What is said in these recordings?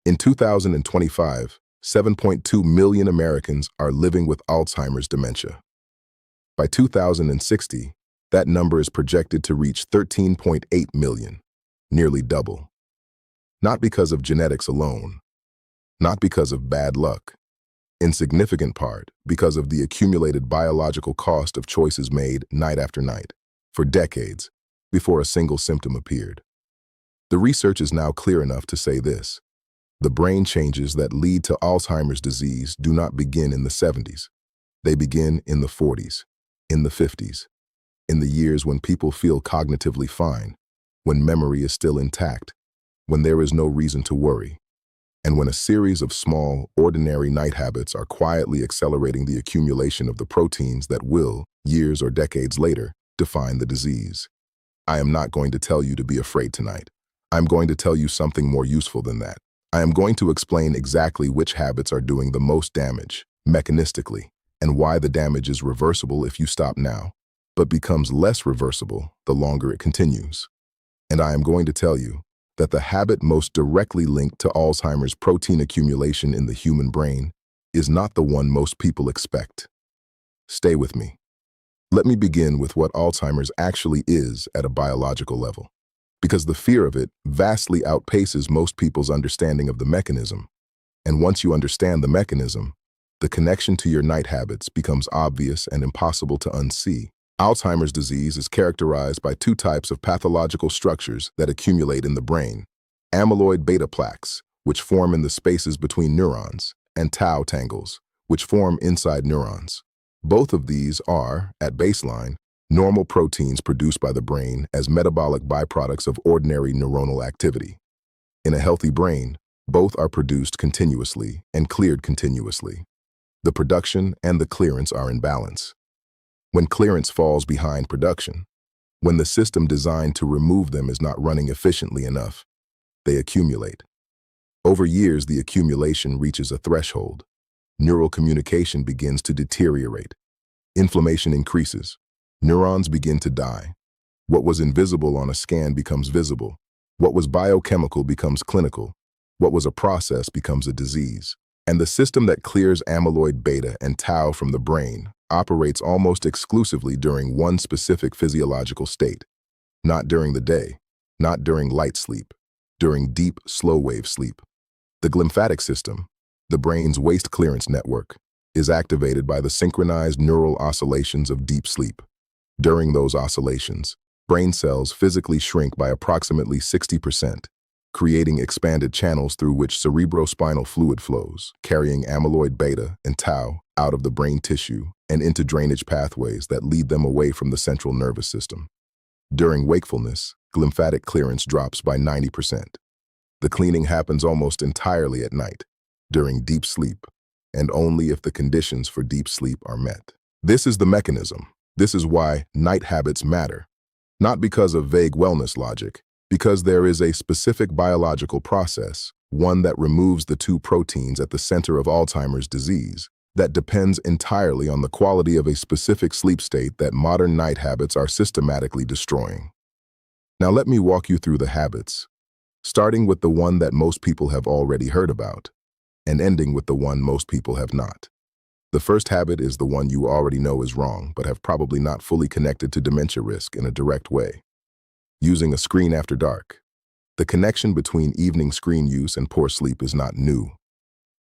In 2025, 7.2 million Americans are living with Alzheimer's dementia. By 2060, that number is projected to reach 13.8 million, nearly double. Not because of genetics alone, not because of bad luck, in significant part because of the accumulated biological cost of choices made night after night, for decades, before a single symptom appeared. The research is now clear enough to say this: the brain changes that lead to Alzheimer's disease do not begin in the 70s. They begin in the 40s, in the 50s, in the years when people feel cognitively fine, when memory is still intact, when there is no reason to worry, and when a series of small, ordinary night habits are quietly accelerating the accumulation of the proteins that will, years or decades later, define the disease. I am not going to tell you to be afraid tonight. I'm going to tell you something more useful than that. I am going to explain exactly which habits are doing the most damage, mechanistically, and why the damage is reversible if you stop now, but becomes less reversible the longer it continues. And I am going to tell you that the habit most directly linked to Alzheimer's protein accumulation in the human brain is not the one most people expect. Stay with me. Let me begin with what Alzheimer's actually is at a biological level, because the fear of it vastly outpaces most people's understanding of the mechanism. And once you understand the mechanism, the connection to your night habits becomes obvious and impossible to unsee. Alzheimer's disease is characterized by two types of pathological structures that accumulate in the brain: amyloid beta plaques, which form in the spaces between neurons, and tau tangles, which form inside neurons. Both of these are, at baseline, normal proteins produced by the brain as metabolic byproducts of ordinary neuronal activity. In a healthy brain, both are produced continuously and cleared continuously. The production and the clearance are in balance. When clearance falls behind production, when the system designed to remove them is not running efficiently enough, they accumulate. Over years, the accumulation reaches a threshold. Neural communication begins to deteriorate. Inflammation increases. Neurons begin to die. What was invisible on a scan becomes visible. What was biochemical becomes clinical. What was a process becomes a disease. And the system that clears amyloid beta and tau from the brain operates almost exclusively during one specific physiological state. Not during the day, not during light sleep, during deep, slow-wave sleep. The glymphatic system, the brain's waste clearance network, is activated by the synchronized neural oscillations of deep sleep. During those oscillations, brain cells physically shrink by approximately 60%, creating expanded channels through which cerebrospinal fluid flows, carrying amyloid beta and tau out of the brain tissue and into drainage pathways that lead them away from the central nervous system. During wakefulness, glymphatic clearance drops by 90%. The cleaning happens almost entirely at night, during deep sleep, and only if the conditions for deep sleep are met. This is the mechanism. This is why night habits matter. Not because of vague wellness logic, because there is a specific biological process, one that removes the two proteins at the center of Alzheimer's disease, that depends entirely on the quality of a specific sleep state that modern night habits are systematically destroying. Now let me walk you through the habits, starting with the one that most people have already heard about, and ending with the one most people have not. The first habit is the one you already know is wrong, but have probably not fully connected to dementia risk in a direct way. Using a screen after dark. The connection between evening screen use and poor sleep is not new.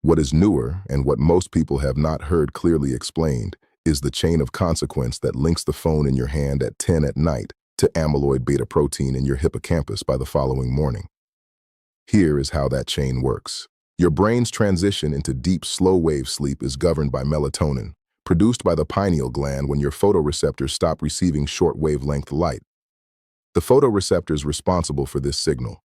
What is newer, and what most people have not heard clearly explained, is the chain of consequence that links the phone in your hand at 10 at night to amyloid beta protein in your hippocampus by the following morning. Here is how that chain works. Your brain's transition into deep, slow-wave sleep is governed by melatonin, produced by the pineal gland when your photoreceptors stop receiving short-wavelength light. The photoreceptors responsible for this signal,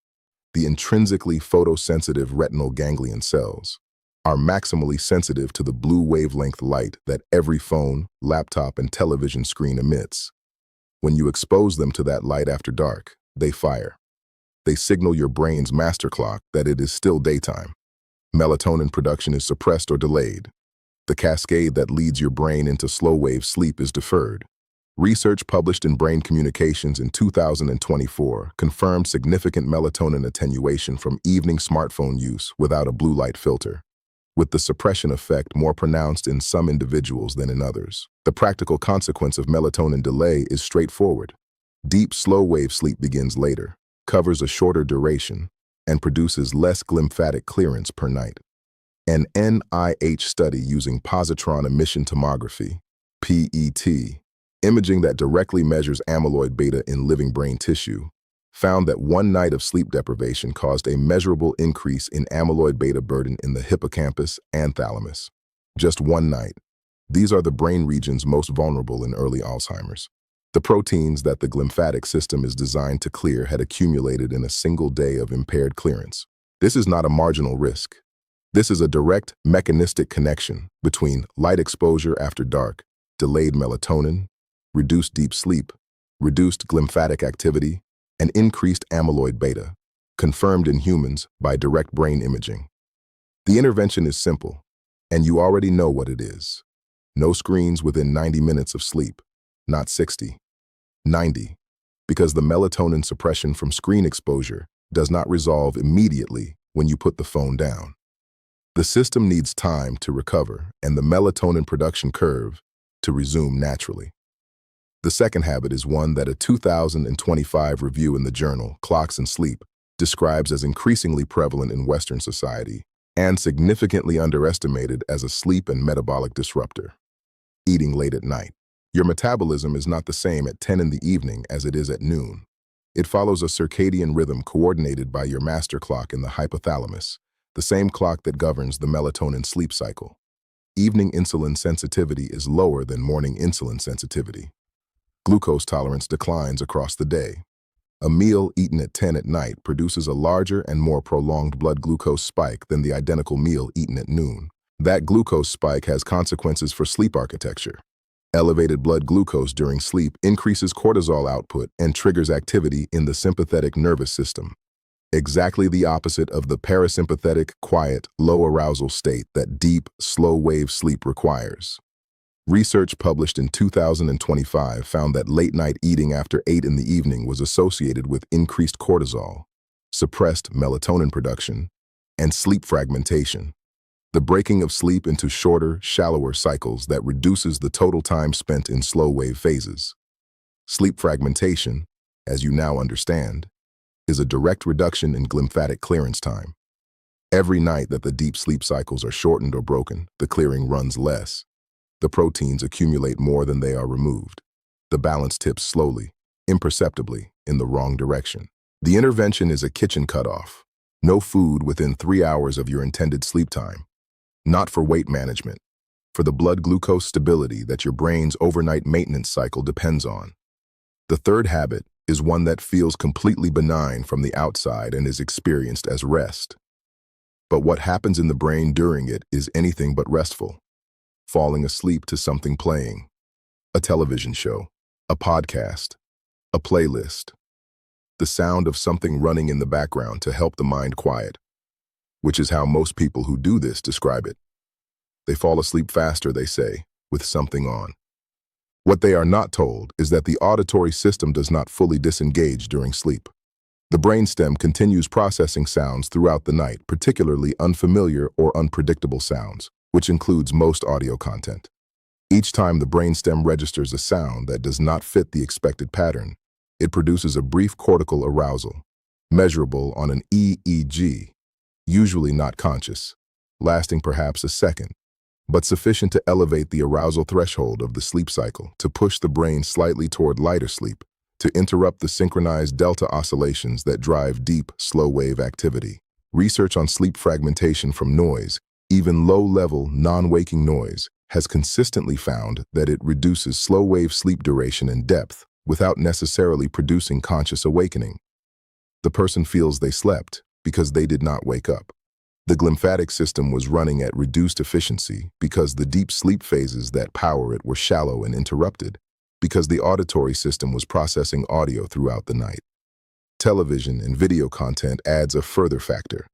the intrinsically photosensitive retinal ganglion cells, are maximally sensitive to the blue wavelength light that every phone, laptop, and television screen emits. When you expose them to that light after dark, they fire. They signal your brain's master clock that it is still daytime. Melatonin production is suppressed or delayed. The cascade that leads your brain into slow-wave sleep is deferred. Research published in Brain Communications in 2024 confirmed significant melatonin attenuation from evening smartphone use without a blue light filter, with the suppression effect more pronounced in some individuals than in others. The practical consequence of melatonin delay is straightforward. Deep, slow-wave sleep begins later, covers a shorter duration, and produces less glymphatic clearance per night. An NIH study using positron emission tomography, PET, imaging that directly measures amyloid beta in living brain tissue, found that one night of sleep deprivation caused a measurable increase in amyloid beta burden in the hippocampus and thalamus. Just one night. These are the brain regions most vulnerable in early Alzheimer's. The proteins that the glymphatic system is designed to clear had accumulated in a single day of impaired clearance. This is not a marginal risk. This is a direct mechanistic connection between light exposure after dark, delayed melatonin, reduced deep sleep, reduced glymphatic activity, and increased amyloid beta, confirmed in humans by direct brain imaging. The intervention is simple, and you already know what it is. No screens within 90 minutes of sleep, not 60, 90, because the melatonin suppression from screen exposure does not resolve immediately when you put the phone down. The system needs time to recover and the melatonin production curve to resume naturally. The second habit is one that a 2025 review in the journal Clocks and Sleep describes as increasingly prevalent in Western society and significantly underestimated as a sleep and metabolic disruptor. Eating late at night. Your metabolism is not the same at 10 in the evening as it is at noon. It follows a circadian rhythm coordinated by your master clock in the hypothalamus, the same clock that governs the melatonin sleep cycle. Evening insulin sensitivity is lower than morning insulin sensitivity. Glucose tolerance declines across the day. A meal eaten at 10 at night produces a larger and more prolonged blood glucose spike than the identical meal eaten at noon. That glucose spike has consequences for sleep architecture. Elevated blood glucose during sleep increases cortisol output and triggers activity in the sympathetic nervous system. Exactly the opposite of the parasympathetic, quiet, low arousal state that deep, slow-wave sleep requires. Research published in 2025 found that late-night eating after 8 in the evening was associated with increased cortisol, suppressed melatonin production, and sleep fragmentation, the breaking of sleep into shorter, shallower cycles that reduces the total time spent in slow-wave phases. Sleep fragmentation, as you now understand, is a direct reduction in glymphatic clearance time. Every night that the deep sleep cycles are shortened or broken, the clearing runs less. The proteins accumulate more than they are removed. The balance tips slowly, imperceptibly, in the wrong direction. The intervention is a kitchen cutoff. No food within 3 hours of your intended sleep time. Not for weight management, for the blood glucose stability that your brain's overnight maintenance cycle depends on. The third habit is one that feels completely benign from the outside and is experienced as rest. But what happens in the brain during it is anything but restful. Falling asleep to something playing, a television show, a podcast, a playlist, the sound of something running in the background to help the mind quiet, which is how most people who do this describe it. They fall asleep faster, they say, with something on. What they are not told is that the auditory system does not fully disengage during sleep. The brainstem continues processing sounds throughout the night, particularly unfamiliar or unpredictable sounds, which includes most audio content. Each time the brainstem registers a sound that does not fit the expected pattern, it produces a brief cortical arousal, measurable on an EEG, usually not conscious, lasting perhaps a second, but sufficient to elevate the arousal threshold of the sleep cycle to push the brain slightly toward lighter sleep, to interrupt the synchronized delta oscillations that drive deep, slow-wave activity. Research on sleep fragmentation from noise, even low-level, non-waking noise, has consistently found that it reduces slow-wave sleep duration and depth without necessarily producing conscious awakening. The person feels they slept because they did not wake up. The glymphatic system was running at reduced efficiency because the deep sleep phases that power it were shallow and interrupted, because the auditory system was processing audio throughout the night. Television and video content adds a further factor.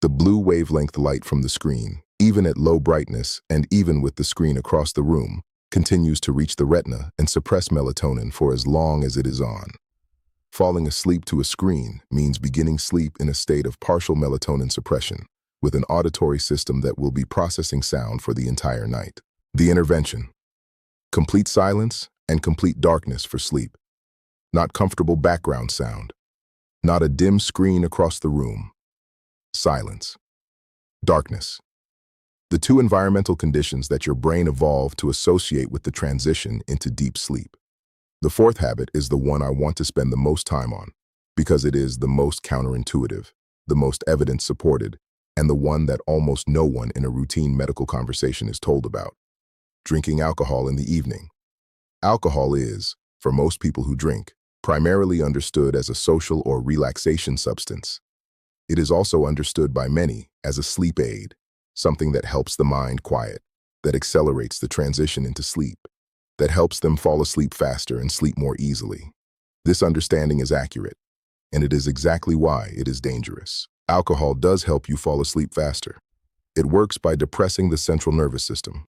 The blue wavelength light from the screen, even at low brightness and even with the screen across the room, continues to reach the retina and suppress melatonin for as long as it is on. Falling asleep to a screen means beginning sleep in a state of partial melatonin suppression, with an auditory system that will be processing sound for the entire night. The intervention: complete silence and complete darkness for sleep. Not comfortable background sound. Not a dim screen across the room. Silence. Darkness. The two environmental conditions that your brain evolved to associate with the transition into deep sleep. The fourth habit is the one I want to spend the most time on, because it is the most counterintuitive, the most evidence-supported, and the one that almost no one in a routine medical conversation is told about. Drinking alcohol in the evening. Alcohol is, for most people who drink, primarily understood as a social or relaxation substance. It is also understood by many as a sleep aid, something that helps the mind quiet, that accelerates the transition into sleep, that helps them fall asleep faster and sleep more easily. This understanding is accurate, and it is exactly why it is dangerous. Alcohol does help you fall asleep faster. It works by depressing the central nervous system,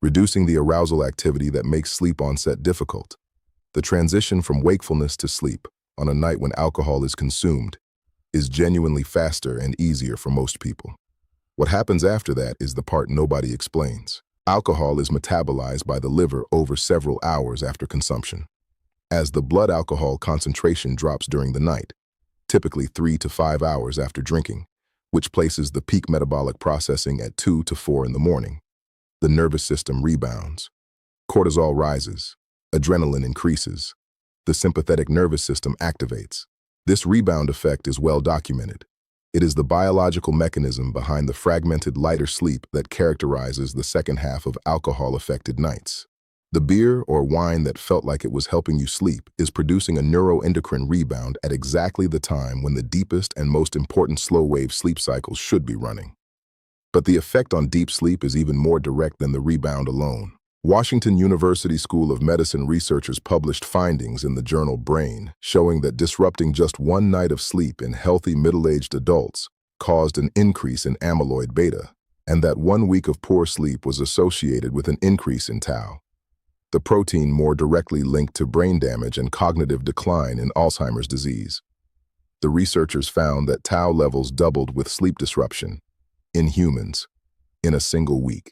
reducing the arousal activity that makes sleep onset difficult. The transition from wakefulness to sleep on a night when alcohol is consumed is genuinely faster and easier for most people. What happens after that is the part nobody explains. Alcohol is metabolized by the liver over several hours after consumption. As the blood alcohol concentration drops during the night, typically 3 to 5 hours after drinking, which places the peak metabolic processing at 2 to 4 in the morning, the nervous system rebounds. Cortisol rises, adrenaline increases, the sympathetic nervous system activates. This rebound effect is well documented. It is the biological mechanism behind the fragmented lighter sleep that characterizes the second half of alcohol-affected nights. The beer or wine that felt like it was helping you sleep is producing a neuroendocrine rebound at exactly the time when the deepest and most important slow-wave sleep cycles should be running. But the effect on deep sleep is even more direct than the rebound alone. Washington University School of Medicine researchers published findings in the journal Brain showing that disrupting just one night of sleep in healthy middle-aged adults caused an increase in amyloid beta, and that 1 week of poor sleep was associated with an increase in tau, the protein more directly linked to brain damage and cognitive decline in Alzheimer's disease. The researchers found that tau levels doubled with sleep disruption in humans in a single week.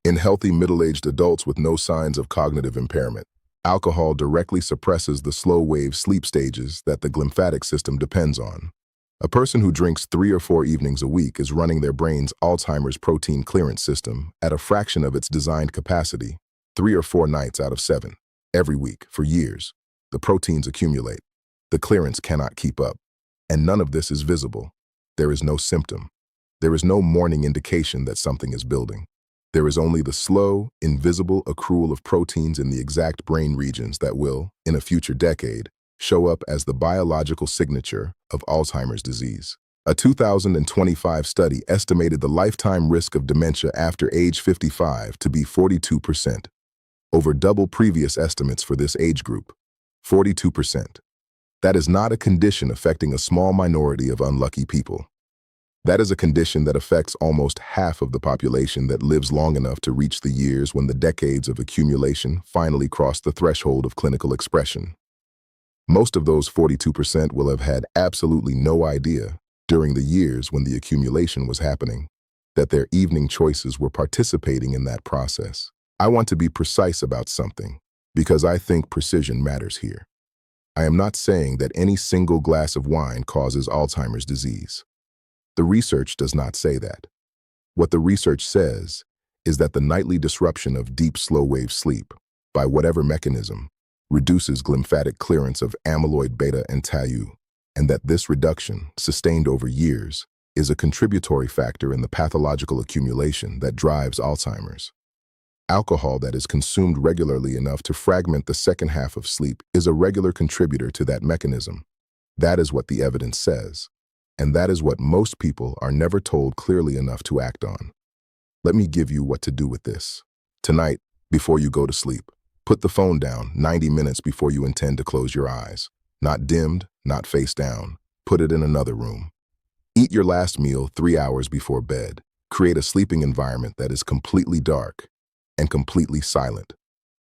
In healthy middle-aged adults with no signs of cognitive impairment, alcohol directly suppresses the slow-wave sleep stages that the glymphatic system depends on. A person who drinks 3 or 4 evenings a week is running their brain's Alzheimer's protein clearance system at a fraction of its designed capacity, 3 or 4 nights out of 7, every week, for years. The proteins accumulate. The clearance cannot keep up. And none of this is visible. There is no symptom. There is no morning indication that something is building. There is only the slow, invisible accrual of proteins in the exact brain regions that will, in a future decade, show up as the biological signature of Alzheimer's disease. A 2025 study estimated the lifetime risk of dementia after age 55 to be 42%, over double previous estimates for this age group. 42%. That is not a condition affecting a small minority of unlucky people. That is a condition that affects almost half of the population that lives long enough to reach the years when the decades of accumulation finally cross the threshold of clinical expression. Most of those 42% will have had absolutely no idea, during the years when the accumulation was happening, that their evening choices were participating in that process. I want to be precise about something, because I think precision matters here. I am not saying that any single glass of wine causes Alzheimer's disease. The research does not say that. What the research says is that the nightly disruption of deep slow-wave sleep, by whatever mechanism, reduces glymphatic clearance of amyloid beta and tau, and that this reduction, sustained over years, is a contributory factor in the pathological accumulation that drives Alzheimer's. Alcohol that is consumed regularly enough to fragment the second half of sleep is a regular contributor to that mechanism. That is what the evidence says. And that is what most people are never told clearly enough to act on. Let me give you what to do with this. Tonight, before you go to sleep, put the phone down 90 minutes before you intend to close your eyes. Not dimmed, not face down. Put it in another room. Eat your last meal 3 hours before bed. Create a sleeping environment that is completely dark. and completely silent.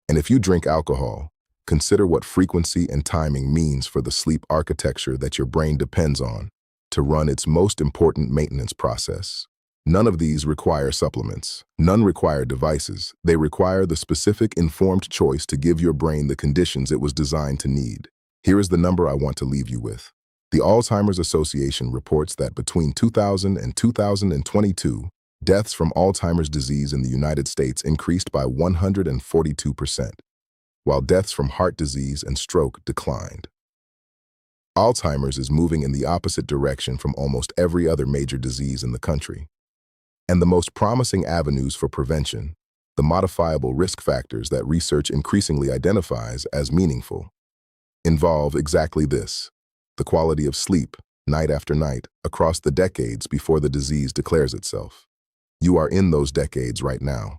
And if you drink alcohol, consider what frequency and timing means for the sleep architecture that your brain depends on to run its most important maintenance process. None of these require supplements. None require devices. They require the specific informed choice to give your brain the conditions it was designed to need. Here is the number I want to leave you with. The Alzheimer's Association reports that between 2000 and 2022, deaths from Alzheimer's disease in the United States increased by 142%, while deaths from heart disease and stroke declined. Alzheimer's is moving in the opposite direction from almost every other major disease in the country. And the most promising avenues for prevention, the modifiable risk factors that research increasingly identifies as meaningful, involve exactly this: the quality of sleep, night after night, across the decades before the disease declares itself. You are in those decades right now.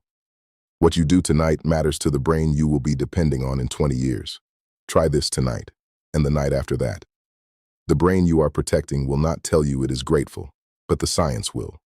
What you do tonight matters to the brain you will be depending on in 20 years. Try this tonight, and the night after that. The brain you are protecting will not tell you it is grateful, but the science will.